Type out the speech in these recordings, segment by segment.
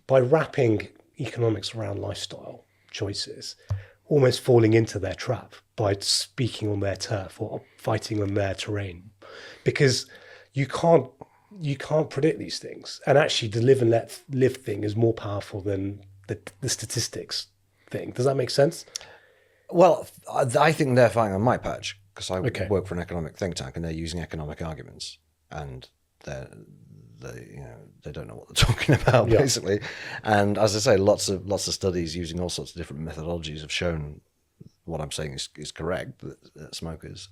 by wrapping economics around lifestyle choices, almost falling into their trap by speaking on their turf or fighting on their terrain, because you can't predict these things. And actually, the live and let live thing is more powerful than the statistics thing. Does that make sense? Well, I think they're fighting on my patch because I work for an economic think tank, and they're using economic arguments, and they don't know what they're talking about, basically. And as I say, lots of studies using all sorts of different methodologies have shown what I'm saying is correct, that smokers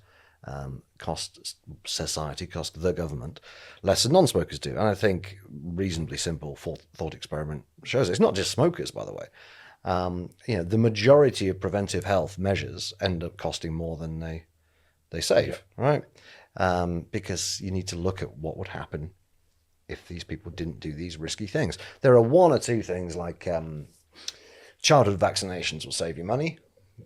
cost society, cost the government less than non-smokers do. And I think reasonably simple thought experiment shows it. It's not just smokers, by the way. The majority of preventive health measures end up costing more than they save, right? Because you need to look at what would happen if these people didn't do these risky things. There are one or two things like childhood vaccinations will save you money.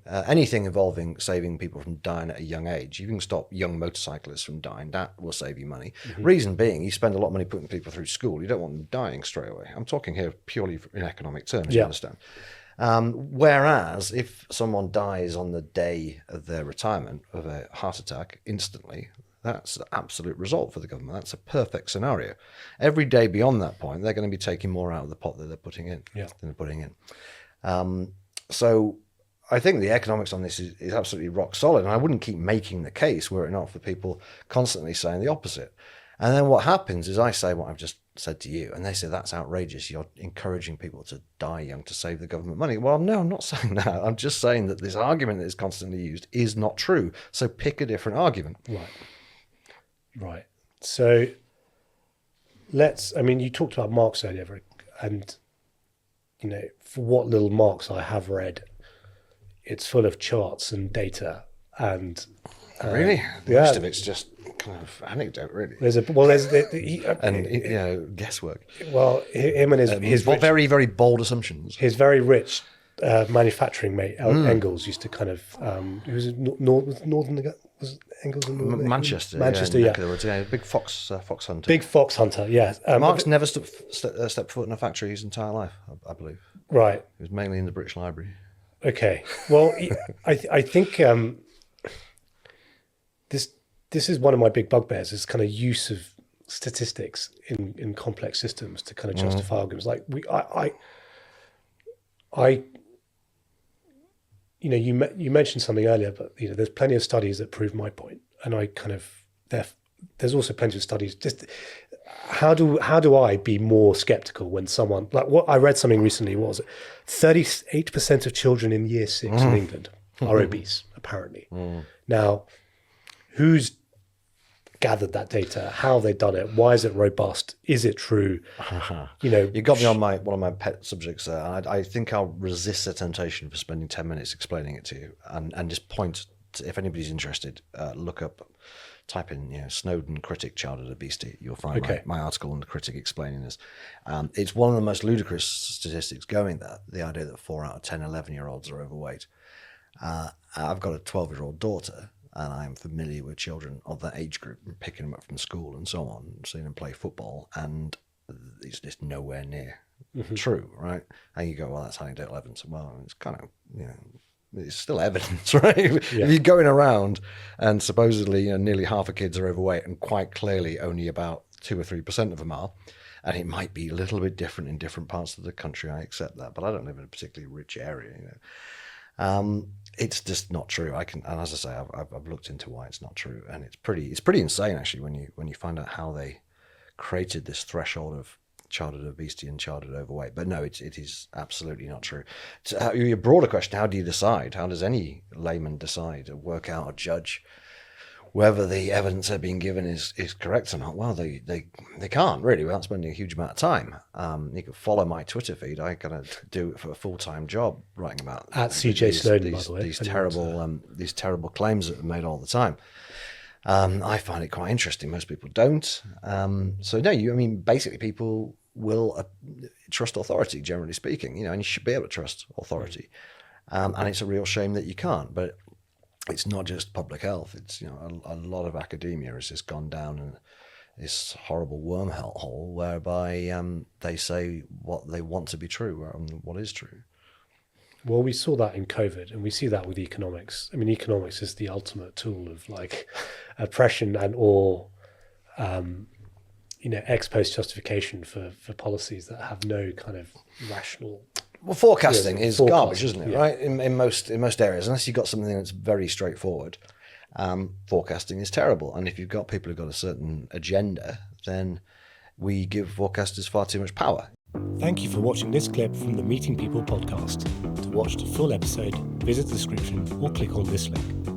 Anything involving saving people from dying at a young age. You can stop young motorcyclists from dying. That will save you money. Mm-hmm. Reason being, you spend a lot of money putting people through school. You don't want them dying straight away. I'm talking here purely in economic terms, you understand. Whereas if someone dies on the day of their retirement of a heart attack instantly, that's the absolute result for the government. That's a perfect scenario. Every day beyond that point, they're going to be taking more out of the pot that they're putting in than they're putting in. So I think the economics on this is absolutely rock solid. And I wouldn't keep making the case were it not for people constantly saying the opposite. And then what happens is I say what I've just said to you, and they say, that's outrageous. You're encouraging people to die young to save the government money. Well, no, I'm not saying that. I'm just saying that this argument that is constantly used is not true. So pick a different argument. Right. So you talked about Marx earlier, and, for what little Marx I have read, it's full of charts and data and... Really? Most of it's just kind of anecdote, really. There's guesswork. Well, him and his rich, very, very bold assumptions. His very rich manufacturing mate, Engels, used to kind of... he was Northern... Was Engels in Northern Manchester, big fox hunter. Big fox hunter, yeah. Marx never stepped foot in a factory his entire life, I believe. Right. He was mainly in the British Library. Okay. Well, I think this is one of my big bugbears, is kind of use of statistics in complex systems to kind of justify arguments. Like you mentioned something earlier, but there's plenty of studies that prove my point, and there's also plenty of studies. Just how do I be more skeptical when someone, like, what I read something recently, what was it? 38% of children in year 6 in England are obese, apparently. Now, who's gathered that data? How have they done it? Why is it robust? Is it true? You got me on one of my pet subjects there. I think I'll resist the temptation for spending 10 minutes explaining it to you, and just point to, if anybody's interested, type in Snowdon critic childhood obesity. You'll find my article in the Critic explaining this. It's one of the most ludicrous statistics going there, the idea that 4 out of 10 11-year-olds are overweight. I've got a 12-year-old daughter, and I'm familiar with children of that age group and picking them up from school and so on, seeing them play football, and it's just nowhere near true, right? And you go, well, that's anecdotal evidence. Well, it's kind of, it's still evidence, right? If you're going around and supposedly nearly half of kids are overweight, and quite clearly only about 2 or 3% of them are, and it might be a little bit different in different parts of the country, I accept that, but I don't live in a particularly rich area, it's just not true. And as I say, I've looked into why it's not true, and it's pretty insane actually when you find out how they created this threshold of childhood obesity and childhood overweight. But no, it is absolutely not true. Your broader question: how do you decide? How does any layman decide, or work out, or judge whether the evidence they're being given is correct or not? Well, they can't really, without spending a huge amount of time. You can follow my Twitter feed. I gotta do it for a full-time job, writing about at CJ Snowdon, by the way, these terrible claims that are made all the time. I find it quite interesting. Most people don't. So no, basically people will trust authority, generally speaking, and you should be able to trust authority. And it's a real shame that you can't, but it's not just public health. It's, a lot of academia has just gone down this horrible wormhole whereby they say what they want to be true rather than what is true. Well, we saw that in COVID, and we see that with economics. I mean, economics is the ultimate tool of like oppression and or ex post justification for policies that have no kind of rational. Well, forecasting is garbage, isn't it? Yeah. Right? In most areas, unless you've got something that's very straightforward, forecasting is terrible. And if you've got people who've got a certain agenda, then we give forecasters far too much power. Thank you for watching this clip from the Meeting People podcast. To watch the full episode, visit the description or click on this link.